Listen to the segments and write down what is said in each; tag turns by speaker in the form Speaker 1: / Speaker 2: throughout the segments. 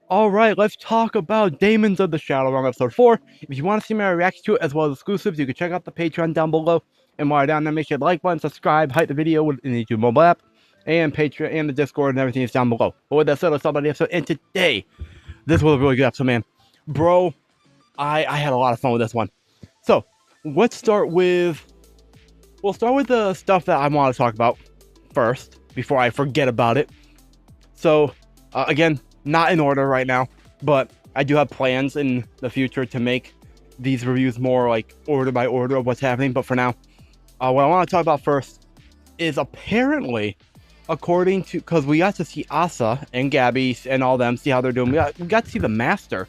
Speaker 1: All right, let's talk about Daemons of the Shadow Realm episode 4. If you want to see my reaction to it as well as exclusives, you can check out the Patreon down below. And while you're down there, make sure to like button, subscribe, hype the video with the YouTube mobile app, and Patreon and the Discord and everything is down below. But with that said, let's talk about the episode. And today, this was a really good episode, man. Bro, I had a lot of fun with this one. So let's start with we'll start with the stuff that I want to talk about first before I forget about it. So again, not in order right now, but I do have plans in the future to make these reviews more like order by order of what's happening. But for now, what I want to talk about first is apparently, according to, because we got to see Asa and Gabby and all them, see how they're doing. We got to see the Master,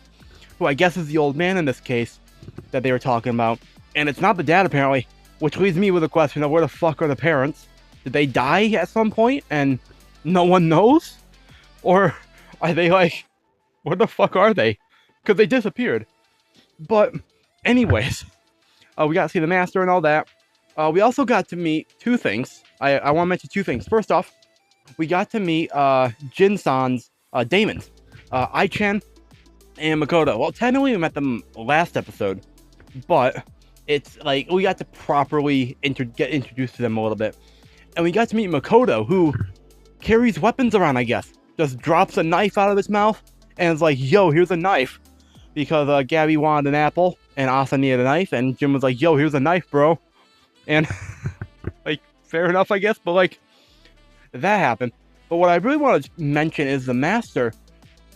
Speaker 1: who I guess is the old man in this case that they were talking about. And it's not the dad apparently, which leaves me with a question of where the fuck are the parents? Did they die at some point and no one knows? Or are they like, where the fuck are they? Because they disappeared. But anyways, we got to see the Master and all that. We also got to meet two things. I want to mention two things. First off, we got to meet Jin-san's Daemons. I-chan and Makoto. Well, technically we met them last episode, but it's like we got to properly get introduced to them a little bit. And we got to meet Makoto, who carries weapons around, I guess. Just drops a knife out of his mouth and is like, yo, here's a knife. Because Gabby wanted an apple and Asa needed a knife, and Jim was like, yo, here's a knife, bro. And like, fair enough, I guess, but like, that happened. But what I really want to mention is the Master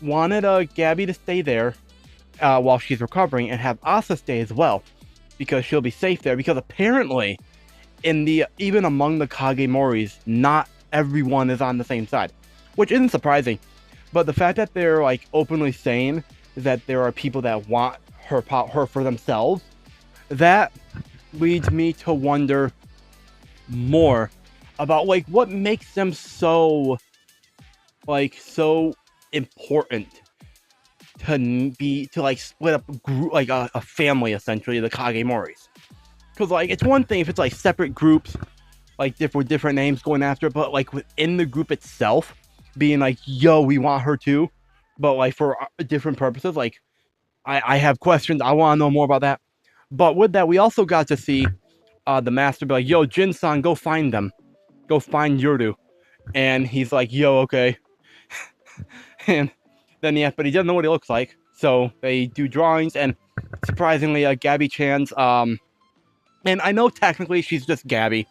Speaker 1: wanted Gabby to stay there while she's recovering and have Asa stay as well, because she'll be safe there. Because apparently, even among the Kagemoris, not everyone is on the same side, which isn't surprising. But the fact that they're like openly saying that there are people that want her for themselves, that leads me to wonder more about like what makes them so important to like split up a group, like a family, essentially, the Kagemoris. Because like it's one thing if it's like separate groups, like with different names going after it, but like within the group itself being like, yo, we want her too, but like for different purposes. Like I have questions. I want to know more about that. But with that, we also got to see the Master be like, yo, Jin-san, go find them. Go find Yuru. And he's like, yo, okay. And then, yeah, but he doesn't know what he looks like. So they do drawings, and surprisingly, Gabby-chan's, and I know technically she's just Gabby,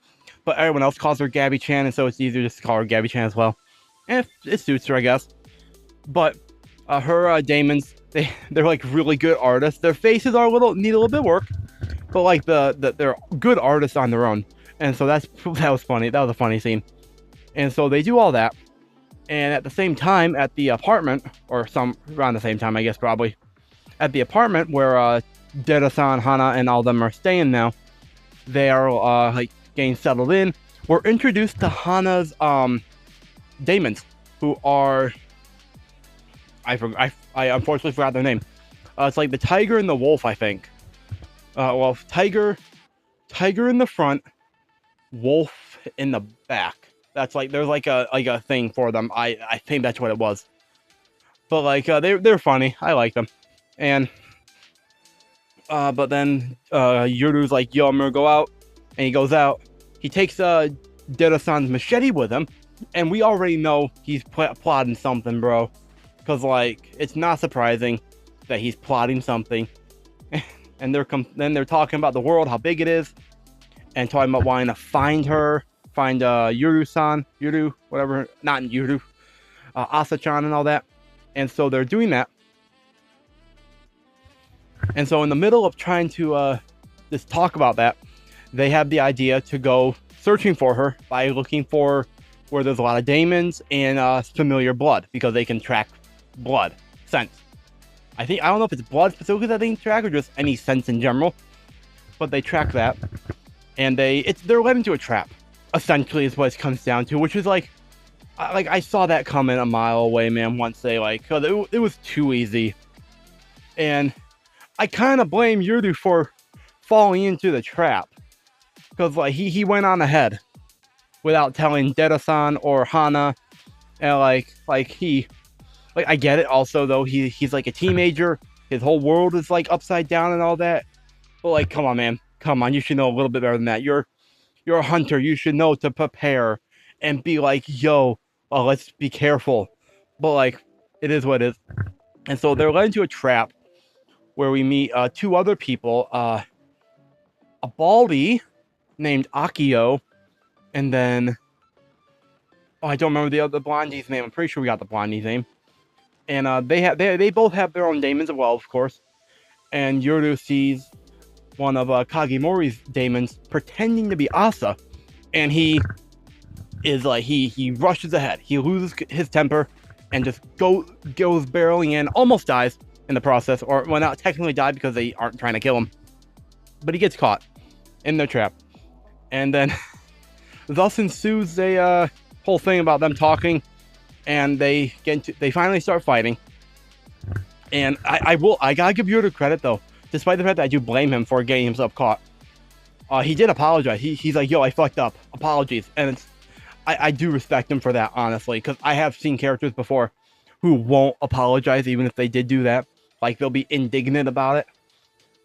Speaker 1: but everyone else calls her Gabby-chan, and so it's easier just to call her Gabby-chan as well. And it suits her, I guess. But her Daemons, they're like really good artists. Their faces are need a little bit of work, but like they're good artists on their own. And so that was funny. That was a funny scene. And so they do all that, and at the same time at the apartment, or around the same time, I guess, probably at the apartment where Dera-san, Hana, and all them are staying now, they are like getting settled in. We're introduced to Hana's Daemons, who are I unfortunately forgot their name. It's like the tiger and the wolf, I think. Well, tiger in the front, wolf in the back. That's like there's like a thing for them. I think that's what it was. But like they're funny. I like them. And but then Yuru's like, yo, I'm gonna go out, and he goes out. He takes Dera-san's machete with him, and we already know he's plotting something, bro. Because like it's not surprising that he's plotting something. And then they're talking about the world, how big it is, and talking about wanting to find Yuru-san, whatever, not Yuru, Asa-chan and all that. And so they're doing that. And so in the middle of trying to just talk about that, they have the idea to go searching for her by looking for where there's a lot of Daemons and familiar blood, because they can track blood sense. I don't know if it's blood specifically that they can track or just any sense in general, but they track that, and they're led into a trap, essentially, is what it comes down to, which is like I saw that coming a mile away, man. Once they it was too easy, and I kind of blame Yuru for falling into the trap, because like he went on ahead without telling Dera-san or Hana, and like he Like, I get it. Also, though, he's like a teenager. His whole world is like upside down and all that. But like, come on, man, come on. You should know a little bit better than that. You're a hunter. You should know to prepare and be like, yo, let's be careful. But like, it is what it is. And so they're led into a trap where we meet two other people, a baldy named Akio, and then I don't remember the other blondie's name. I'm pretty sure we got the blondie's name. And they both have their own daemons as well, of course. And Yoru sees one of Kagimori's daemons pretending to be Asa, and he is like he rushes ahead. He loses his temper and just goes barreling in, almost dies in the process, or well, not technically died because they aren't trying to kill him, but he gets caught in their trap. And then thus ensues a whole thing about them talking, and they finally start fighting. And I gotta give Yoru credit though, despite the fact that I do blame him for getting himself caught. He did apologize. He's like, yo, I fucked up. Apologies. And I do respect him for that, honestly, because I have seen characters before who won't apologize even if they did do that. Like, they'll be indignant about it,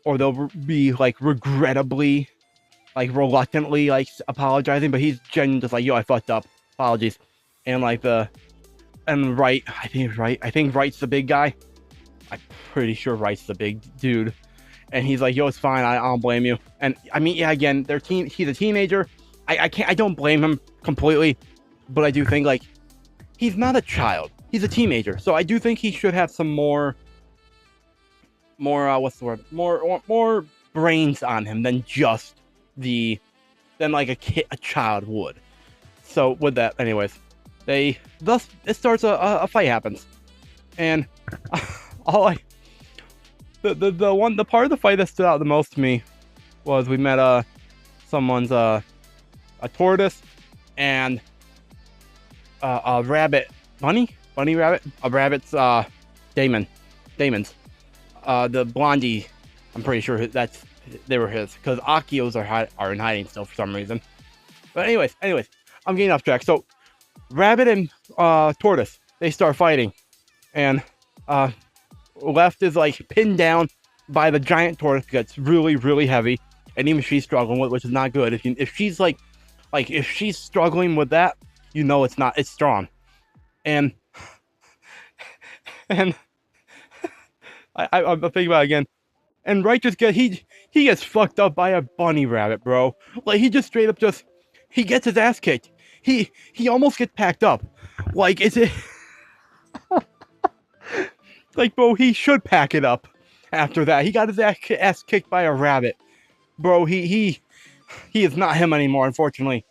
Speaker 1: or they'll be like regrettably, like reluctantly, like apologizing. But he's genuinely just like, yo, I fucked up. Apologies. And like Wright, I think Wright's the big guy. I'm pretty sure Wright's the big dude. And he's like, yo, it's fine. I don't blame you. And I mean, yeah, again, he's a teenager. I don't blame him completely, but I do think like he's not a child. He's a teenager. So I do think he should have some more what's the word? More brains on him than just than like a child would. So with that, anyways, it starts a fight happens. And the part of the fight that stood out the most to me was we met someone's a tortoise and a rabbit bunny rabbit, a rabbit's Daemons. The blondie, I'm pretty sure they were his, because Akio's are in hiding still for some reason. But anyways, I'm getting off track. So rabbit and tortoise, they start fighting, and left is like pinned down by the giant tortoise because it's really, really heavy, and even she's struggling with, which is not good. If she's struggling with that, you know it's strong. And I'm thinking about it again. And Wright just he gets fucked up by a bunny rabbit, bro. Like, he just straight up he gets his ass kicked. He almost gets packed up. Like, is it like, bro, he should pack it up after that. He got his ass kicked by a rabbit. Bro, he is not him anymore, unfortunately.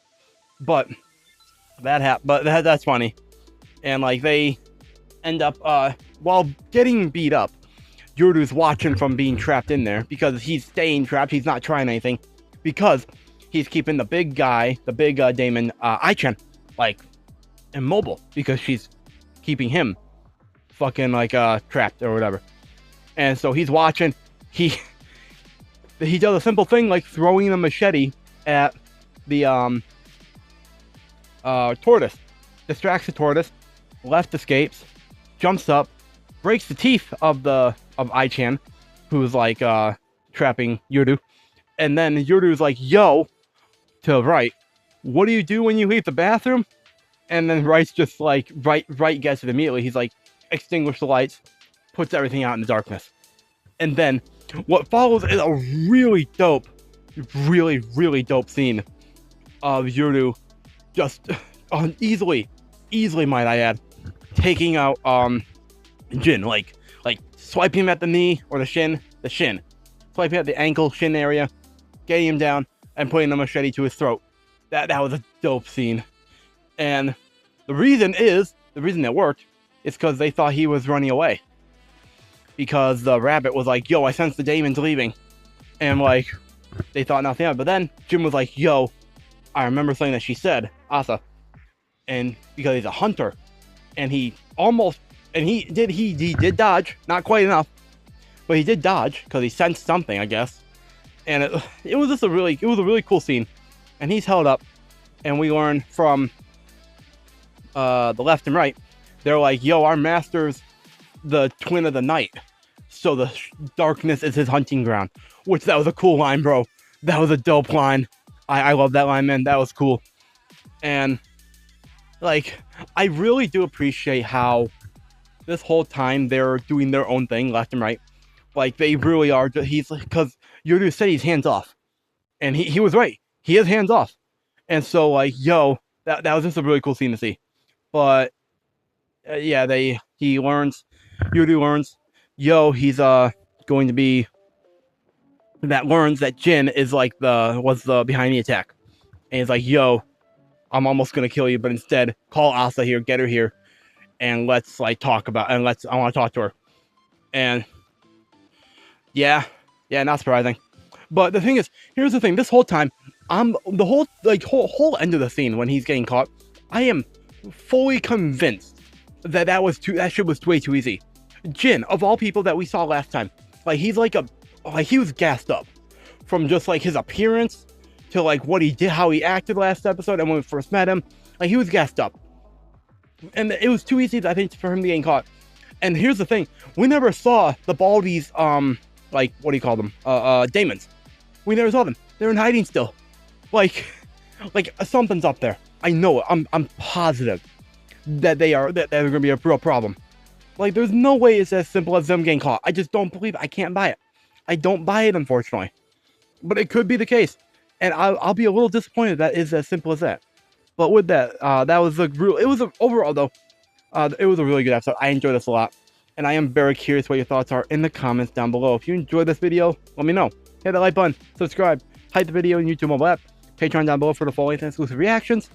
Speaker 1: But that's funny. And like, they end up while getting beat up, Yoru's watching from being trapped in there because he's staying trapped. He's not trying anything because he's keeping the big Daemon Aichan like immobile because she's keeping him fucking like trapped or whatever. And so he's watching. He does a simple thing like throwing a machete at the tortoise, distracts the tortoise. Left escapes, jumps up, breaks the teeth of Aichan, who's like trapping Yoru. And then Yoru's like, yo, to Wright, what do you do when you leave the bathroom? And then Wright's just like, Wright gets it immediately. He's like, extinguish the lights, puts everything out in the darkness. And then what follows is a really dope scene of Yoru just easily might I add, taking out Jin, like swiping him at the knee or the shin, swiping at the ankle, shin area, getting him down and putting a machete to his throat. That was a dope scene. And the reason it worked is because they thought he was running away. Because the rabbit was like, yo, I sense the Daemons leaving. And like, they thought nothing of it. But then Jin was like, yo, I remember something that she said, Asa. And because he's a hunter, and he did dodge, not quite enough, but he did dodge because he sensed something, I guess. And it was just a really cool scene. And he's held up, and we learn from the left and right They're like, yo, our master's the twin of the night, so the darkness is his hunting ground. Which, that was a cool line, bro. That was a dope line. I love that line, man. That was cool. And like, I really do appreciate how this whole time they're doing their own thing left and right. Like, they really are. He's like, because Yoru said he's hands off, and he was right. He is hands off. And so, like, yo, that was just a really cool scene to see. But yeah, he learns, Yoru learns, yo, he's going to be that learns that Jin is like was the behind the attack, and he's like, yo, I'm almost gonna kill you, but instead call Asa here, get her here, and let's like talk about, and I want to talk to her. And yeah, not surprising. But the thing is, here's the thing: this whole time, the whole end of the scene when he's getting caught, I am fully convinced that that shit was way too easy. Jin, of all people that we saw last time, like he's like he was gassed up from just like his appearance to like what he did, how he acted last episode, and when we first met him, like he was gassed up, and it was too easy, I think, for him to get caught. And here's the thing: we never saw the Baldies, like what do you call them, Daemons. We never saw them. They're in hiding still. Like something's up there. I know it. I'm positive that they're gonna be a real problem. Like, there's no way it's as simple as them getting caught. I just don't believe it. I can't buy it. I don't buy it, unfortunately. But it could be the case. And I'll be a little disappointed that is as simple as that. But with that, that was overall though, it was a really good episode. I enjoyed this a lot. And I am very curious what your thoughts are in the comments down below. If you enjoyed this video, let me know. Hit that like button, subscribe, hype the video in YouTube mobile app, Patreon down below for the full length and exclusive reactions.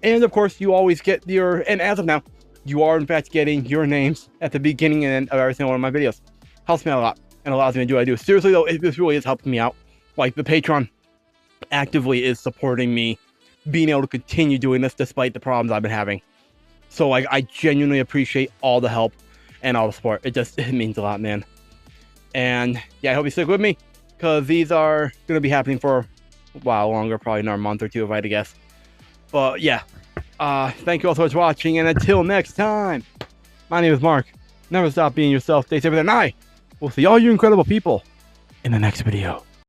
Speaker 1: And of course, you always get and as of now, you are in fact getting your names at the beginning and end of every single one of my videos. Helps me out a lot and allows me to do what I do. Seriously though, this really is helping me out. Like, the Patreon actively is supporting me being able to continue doing this despite the problems I've been having. So like, I genuinely appreciate all the help and all the support. It means a lot, man. And yeah, I hope you stick with me, because these are going to be happening for a while longer, probably another month or two if I had to guess. But yeah, thank you all so much for watching, and until next time, my name is Mark. Never stop being yourself, stay safe, and I will see all you incredible people in the next video.